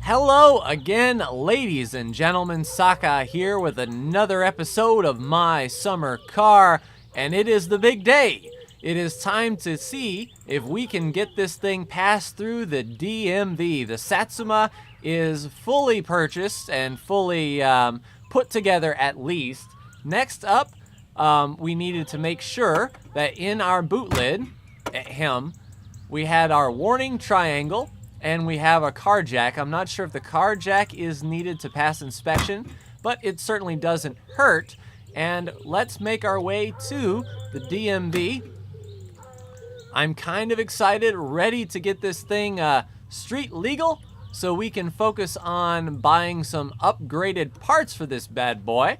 Hello again, ladies and gentlemen. Saka here with another episode of My Summer Car, and it is the big day. It is time to see if we can get this thing passed through the DMV. The Satsuma is fully purchased and fully put together at least. Next up, we needed to make sure that in our boot lid, we had our warning triangle, and we have a car jack. I'm not sure if the car jack is needed to pass inspection, but it certainly doesn't hurt. And let's make our way to the DMV. I'm kind of excited, ready to get this thing street legal so we can focus on buying some upgraded parts for this bad boy.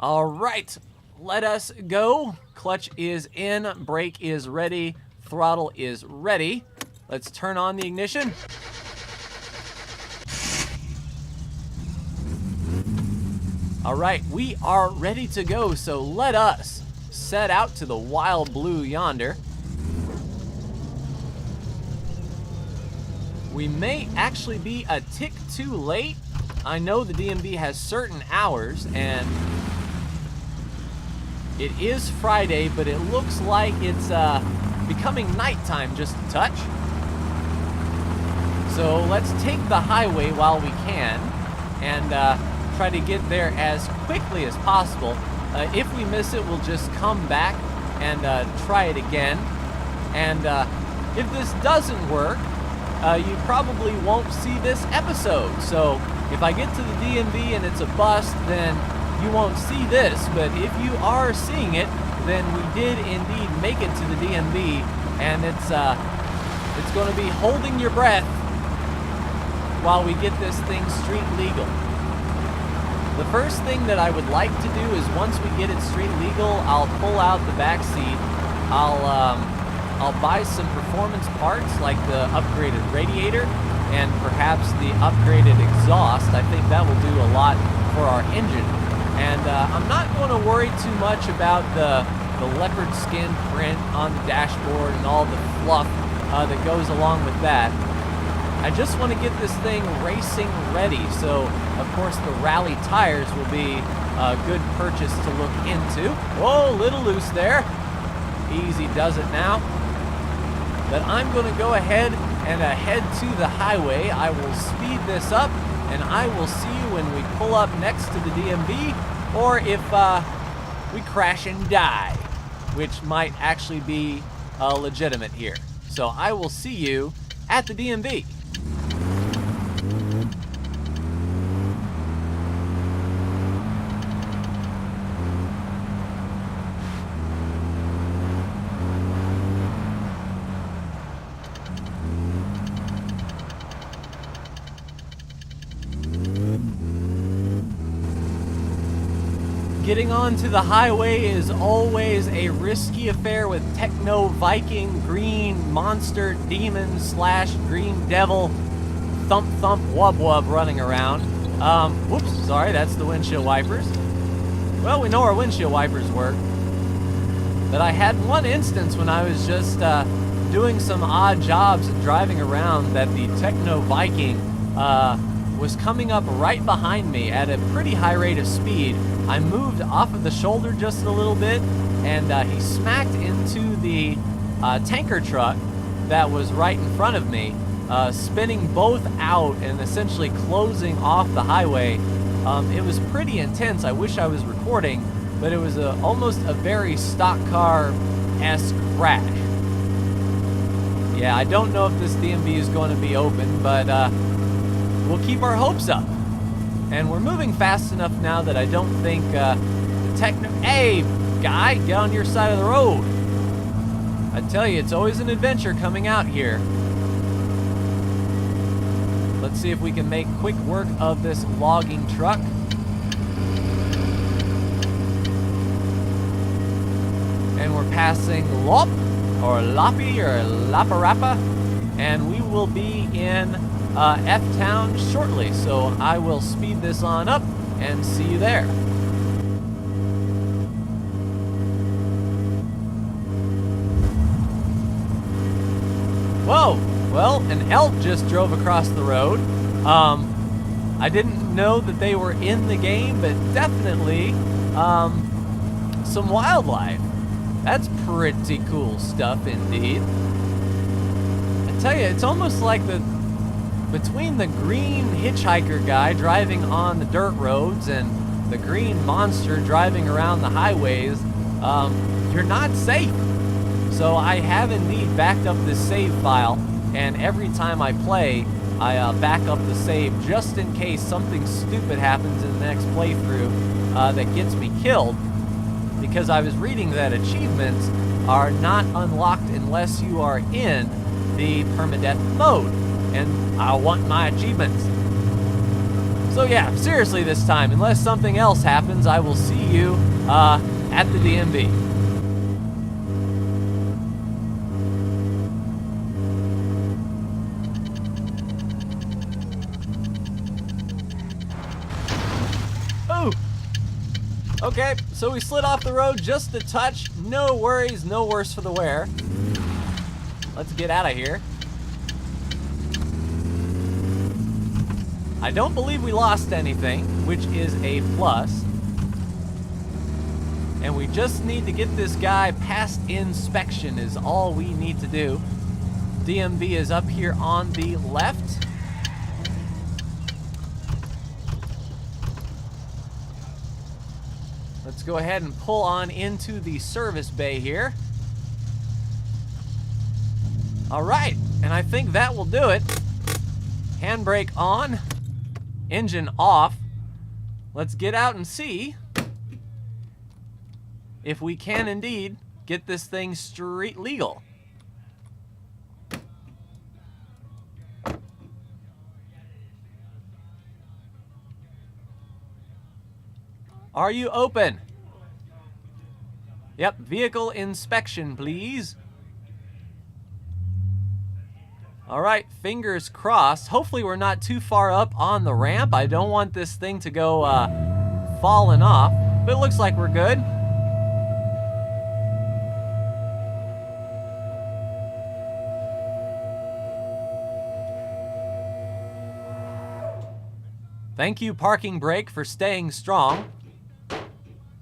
All right, let us go. Clutch is in, brake is ready, throttle is ready. Let's turn on the ignition. All right, we are ready to go, so let us set out to the wild blue yonder. We may actually be a tick too late. I know the DMV has certain hours, and it is Friday, but it looks like it's becoming nighttime just a touch. So let's take the highway while we can and try to get there as quickly as possible. If we miss it, we'll just come back and try it again. And if this doesn't work, you probably won't see this episode. So if I get to the DMV and it's a bust, then you won't see this. But if you are seeing it, then we did indeed make it to the DMV, and it's going to be holding your breath while we get this thing street legal. The first thing that I would like to do is once we get it street legal, I'll pull out the back seat. I'll buy some performance parts like the upgraded radiator and perhaps the upgraded exhaust. I think that will do a lot for our engine. And I'm not going to worry too much about the leopard skin print on the dashboard and all the fluff that goes along with that. I just want to get this thing racing ready, so of course the rally tires will be a good purchase to look into. Whoa, a little loose there. Easy does it now. But I'm going to go ahead and head to the highway. I will speed this up, and I will see you when we pull up next to the DMV, or if we crash and die, which might actually be legitimate here. So I will see you at the DMV. Getting onto the highway is always a risky affair with Techno Viking, Green Monster, Demon / Green Devil, Thump Thump Wub Wub running around. Whoops, sorry, that's the windshield wipers. Well, we know our windshield wipers work. But I had one instance when I was just doing some odd jobs and driving around that the Techno Viking was coming up right behind me at a pretty high rate of speed. I moved off of the shoulder just a little bit, and he smacked into the tanker truck that was right in front of me, spinning both out and essentially closing off the highway. It was pretty intense. I wish I was recording, but it was almost a very stock car-esque crash. Yeah, I don't know if this DMV is going to be open, but we'll keep our hopes up. And we're moving fast enough now that I don't think the techno... Hey, guy, get on your side of the road. I tell you, it's always an adventure coming out here. Let's see if we can make quick work of this logging truck. And we're passing Lop, or Loppy, or Laparapa, and we will be in F-Town shortly, so I will speed this on up and see you there. Whoa! Well, an elk just drove across the road. I didn't know that they were in the game, but definitely some wildlife. That's pretty cool stuff indeed. I tell you, it's almost like between the green hitchhiker guy driving on the dirt roads and the green monster driving around the highways, you're not safe. So I have indeed backed up this save file, and every time I play, I back up the save just in case something stupid happens in the next playthrough that gets me killed, because I was reading that achievements are not unlocked unless you are in the permadeath mode, and I want my achievements. So yeah, seriously this time, unless something else happens, I will see you at the DMV. Okay, so we slid off the road just a touch. No worries, no worse for the wear. Let's get out of here. I don't believe we lost anything, which is a plus. And we just need to get this guy past inspection is all we need to do. DMV is up here on the left. Let's go ahead and pull on into the service bay here. All right, and I think that will do it. Handbrake on, engine off. Let's get out and see if we can indeed get this thing street legal. Are you open? Yep, vehicle inspection, please. All right, fingers crossed. Hopefully we're not too far up on the ramp. I don't want this thing to go falling off, but it looks like we're good. Thank you, parking brake, for staying strong.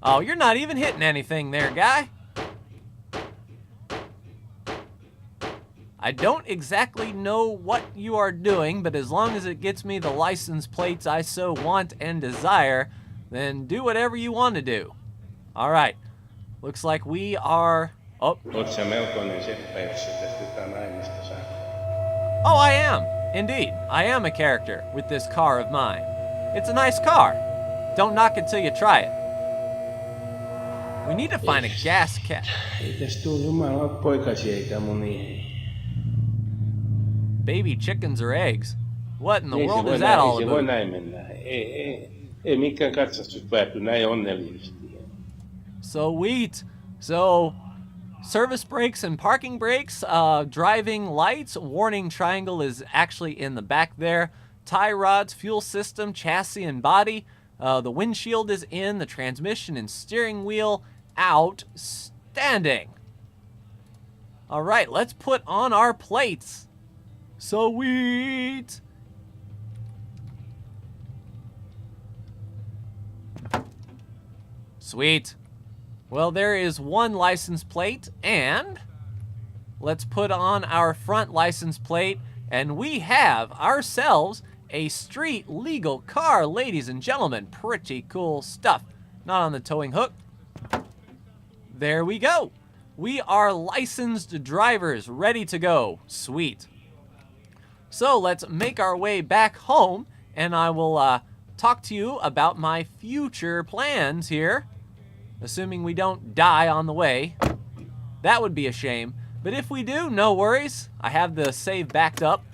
Oh, you're not even hitting anything there, guy. I don't exactly know what you are doing, but as long as it gets me the license plates I so want and desire, then do whatever you want to do. All right. Looks like we are... Oh. Oh, I am. Indeed. I am a character with this car of mine. It's a nice car. Don't knock it till you try it. We need to find a gas cap. Baby chickens or eggs? What in the world is that all about? Sweet. So, service brakes and parking brakes, driving lights, warning triangle is actually in the back there. Tie rods, fuel system, chassis and body. The windshield is in, the transmission and steering wheel outstanding. All right, let's put on our plates. Sweet. Sweet. Well, there is one license plate, and let's put on our front license plate, and we have ourselves a street legal car, ladies and gentlemen. Pretty cool stuff. Not on the towing hook. There we go. We are licensed drivers, ready to go. Sweet. So let's make our way back home, and I will talk to you about my future plans here. Assuming we don't die on the way. That would be a shame. But if we do, no worries. I have the save backed up.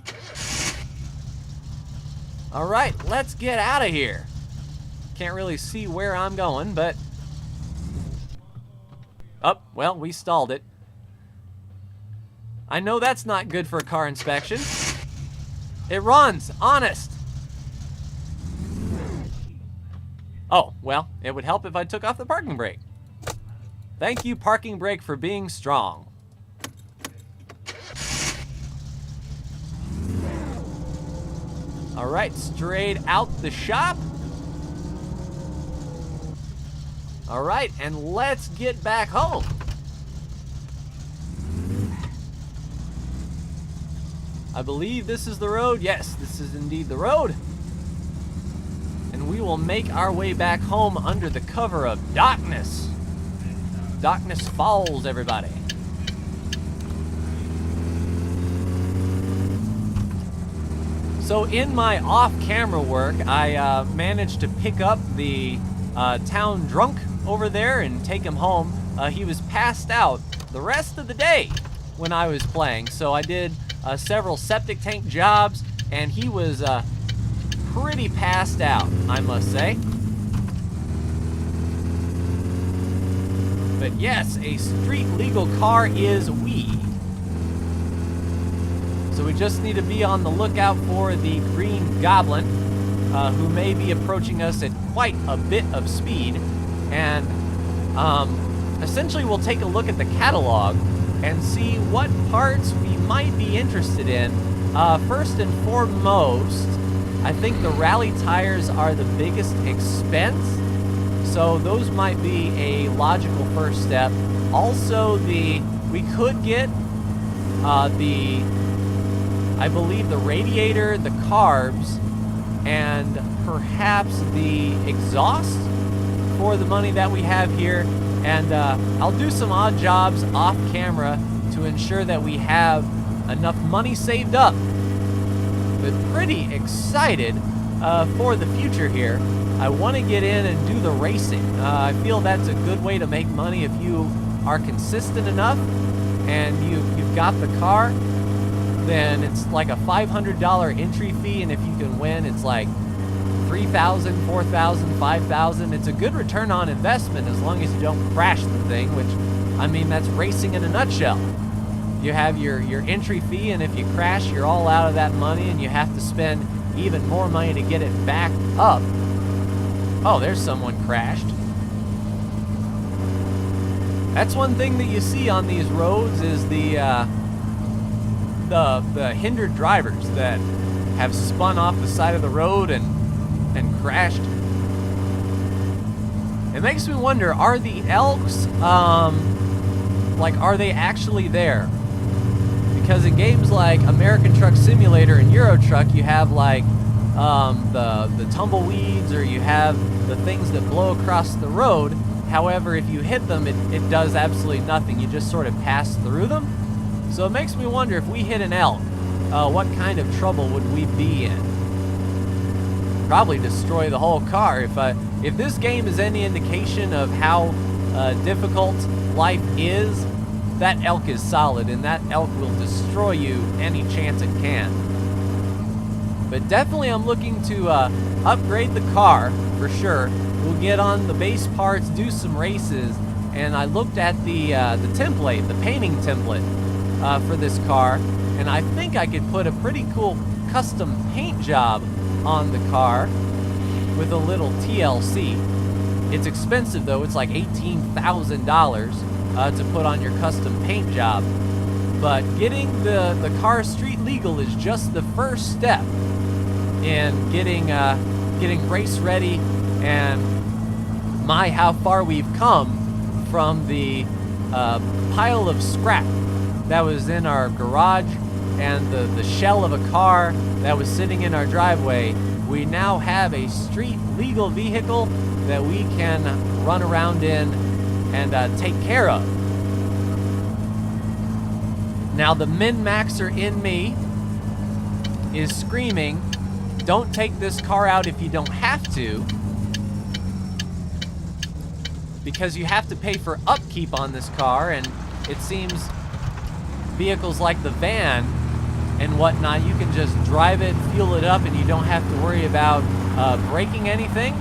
All right, let's get out of here. Can't really see where I'm going, but... Oh, well, we stalled it. I know that's not good for a car inspection. It runs, honest. Oh, well, it would help if I took off the parking brake. Thank you, parking brake, for being strong. All right, straight out the shop. All right, and let's get back home. I believe this is the road. Yes, this is indeed the road. And we will make our way back home under the cover of darkness. Darkness falls, everybody. So in my off-camera work, I managed to pick up the town drunk over there and take him home. He was passed out the rest of the day when I was playing. So I did several septic tank jobs, and he was pretty passed out, I must say. But yes, a street legal car is weed. So we just need to be on the lookout for the Green Goblin, who may be approaching us at quite a bit of speed. And essentially we'll take a look at the catalog and see what parts we might be interested in. First and foremost, I think the rally tires are the biggest expense, so those might be a logical first step. Also, we could get I believe the radiator, the carbs, and perhaps the exhaust for the money that we have here. And I'll do some odd jobs off camera to ensure that we have enough money saved up. But pretty excited for the future here. I want to get in and do the racing. I feel that's a good way to make money if you are consistent enough and you've got the car. Then it's like a $500 entry fee, and if you can win, it's like $3,000, $4,000, $5,000. It's a good return on investment as long as you don't crash the thing, which, I mean, that's racing in a nutshell. You have your entry fee, and if you crash, you're all out of that money, and you have to spend even more money to get it back up. Oh, there's someone crashed. That's one thing that you see on these roads is the hindered drivers that have spun off the side of the road and crashed. It makes me wonder, are the elks, are they actually there? Because in games like American Truck Simulator and Euro Truck, you have like the tumbleweeds, or you have the things that blow across the road. However, if you hit them, it does absolutely nothing. You just sort of pass through them. So it makes me wonder, if we hit an elk, what kind of trouble would we be in? Probably destroy the whole car. If this game is any indication of how difficult life is, that elk is solid, and that elk will destroy you any chance it can. But definitely I'm looking to upgrade the car for sure. We'll get on the base parts, do some races, and I looked at the template, the painting template for this car, and I think I could put a pretty cool custom paint job on the car with a little TLC. It's expensive though, it's like $18,000 to put on your custom paint job. But getting the car street legal is just the first step in getting race ready. And my, how far we've come from the pile of scrap that was in our garage and the shell of a car that was sitting in our driveway. We now have a street legal vehicle that we can run around in and take care of. Now the min-maxer in me is screaming, don't take this car out if you don't have to, because you have to pay for upkeep on this car, and it seems vehicles like the van and whatnot, you can just drive it, fuel it up, and you don't have to worry about breaking anything.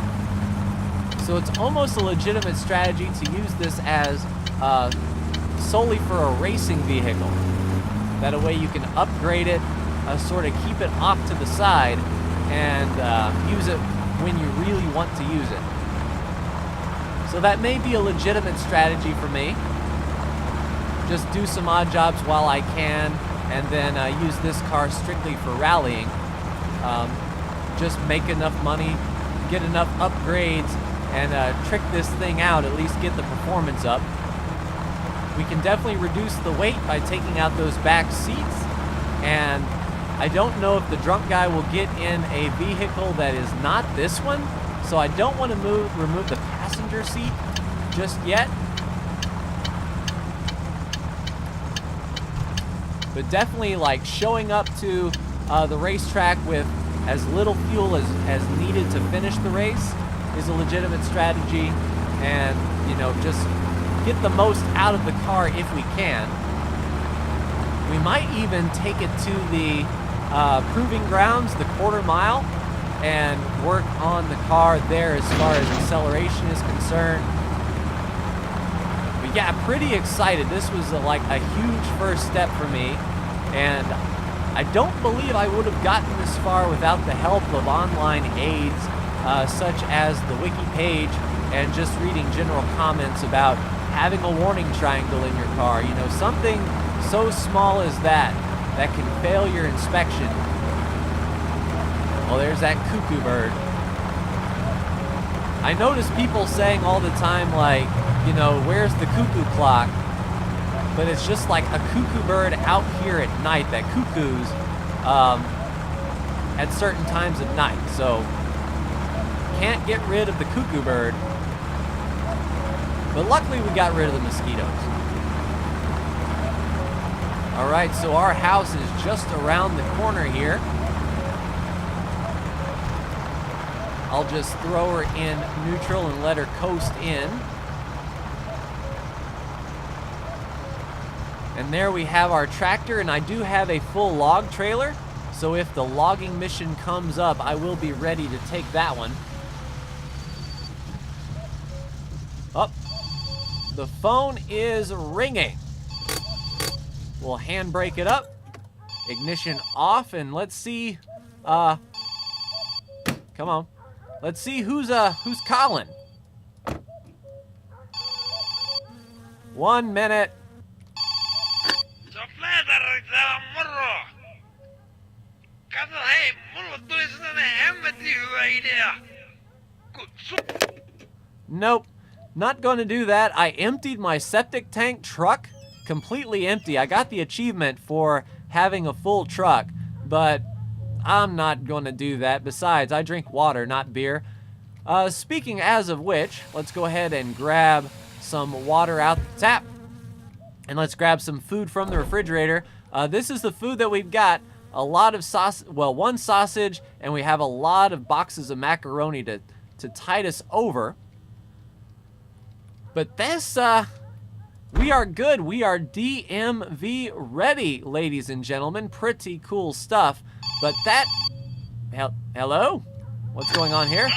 So it's almost a legitimate strategy to use this as solely for a racing vehicle. That way you can upgrade it, sort of keep it off to the side, and use it when you really want to use it. So that may be a legitimate strategy for me. Just do some odd jobs while I can, and then use this car strictly for rallying. just make enough money, get enough upgrades, and trick this thing out, at least get the performance up. We can definitely reduce the weight by taking out those back seats, and I don't know if the drunk guy will get in a vehicle that is not this one, so I don't want to remove the passenger seat just yet. But definitely, like, showing up to the racetrack with as little fuel as needed to finish the race is a legitimate strategy, and, you know, just get the most out of the car if we can. We might even take it to the proving grounds, the quarter mile, and work on the car there as far as acceleration is concerned. But yeah, pretty excited. This was like a huge first step for me, and I don't believe I would have gotten this far without the help of online aids, such as the wiki page and just reading general comments about having a warning triangle in your car. You know, something so small as that can fail your inspection. Well, there's that cuckoo bird. I notice people saying all the time, like, you know, where's the cuckoo clock? But it's just like a cuckoo bird out here at night that cuckoos at certain times of night. So, can't get rid of the cuckoo bird. But luckily we got rid of the mosquitoes. All right, so our house is just around the corner here. I'll just throw her in neutral and let her coast in. And there we have our tractor, and I do have a full log trailer, so if the logging mission comes up, I will be ready to take that one. Oh, the phone is ringing. We'll handbrake it up, ignition off, and let's see, come on. Let's see who's calling. 1 minute. Nope, not going to do that. I emptied my septic tank truck, completely empty. I got the achievement for having a full truck, but I'm not going to do that. Besides, I drink water, not beer. Speaking as of which, let's go ahead and grab some water out the tap. And let's grab some food from the refrigerator. This is the food that we've got. A lot of sausage, well, one sausage, and we have a lot of boxes of macaroni to tide us over. But this, we are good. We are DMV ready, ladies and gentlemen. Pretty cool stuff. But that, hello? What's going on here?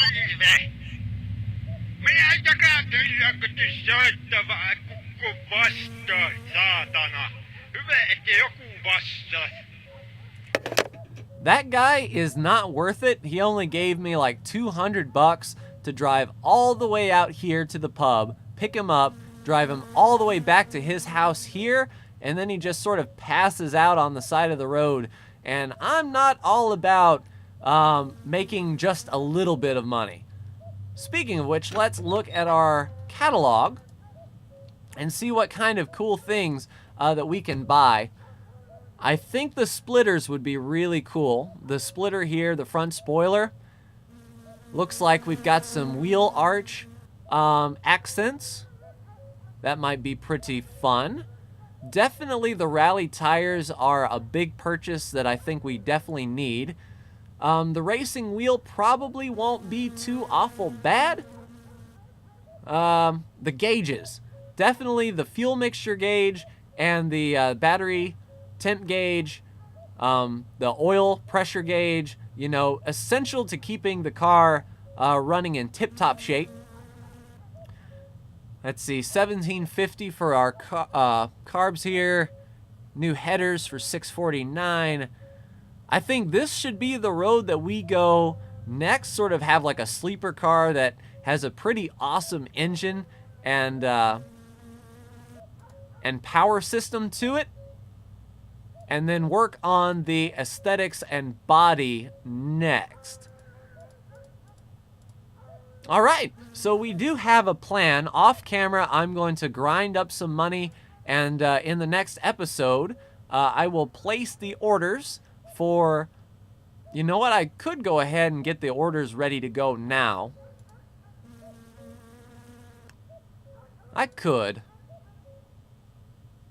That guy is not worth it. He only gave me like $200 to drive all the way out here to the pub, pick him up, drive him all the way back to his house here, and then he just sort of passes out on the side of the road. And I'm not all about making just a little bit of money. Speaking of which, let's look at our catalog and see what kind of cool things that we can buy. I think the splitters would be really cool. The splitter here, the front spoiler, looks like we've got some wheel arch accents. That might be pretty fun. Definitely the rally tires are a big purchase that I think we definitely need. The racing wheel probably won't be too awful bad. The gauges. Definitely the fuel mixture gauge and the battery temp gauge, the oil pressure gauge, you know, essential to keeping the car running in tip-top shape. Let's see, $17.50 for our carbs here. New headers for $6.49. I think this should be the road that we go next, sort of have like a sleeper car that has a pretty awesome engine and power system to it. And then work on the aesthetics and body next. All right, so we do have a plan. Off camera, I'm going to grind up some money, and in the next episode, I will place the orders for... You know what? I could go ahead and get the orders ready to go now. I could.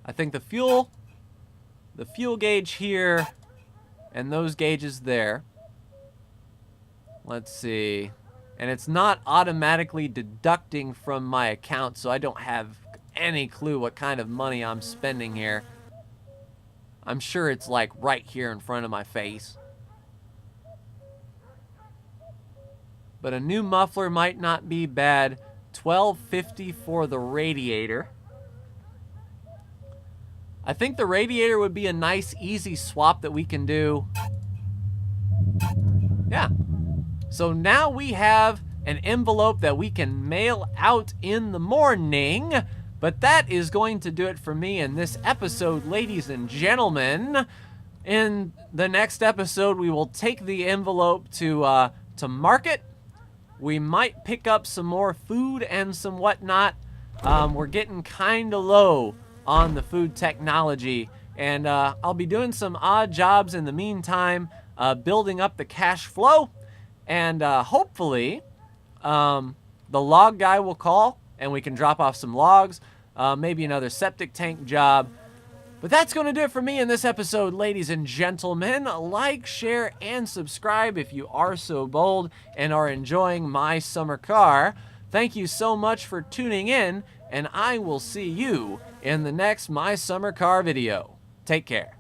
I think the fuel gauge here, and those gauges there. Let's see. And it's not automatically deducting from my account, so I don't have any clue what kind of money I'm spending here. I'm sure it's like right here in front of my face. But a new muffler might not be bad. $12.50 for the radiator. I think the radiator would be a nice, easy swap that we can do. Yeah. So now we have an envelope that we can mail out in the morning. But that is going to do it for me in this episode, ladies and gentlemen. In the next episode, we will take the envelope to market. We might pick up some more food and some whatnot. We're getting kind of low on the food technology. And I'll be doing some odd jobs in the meantime, building up the cash flow. And hopefully, the log guy will call and we can drop off some logs. Maybe another septic tank job. But that's going to do it for me in this episode, ladies and gentlemen. Like, share, and subscribe if you are so bold and are enjoying my summer car. Thank you so much for tuning in, and I will see you in the next My Summer Car video. Take care.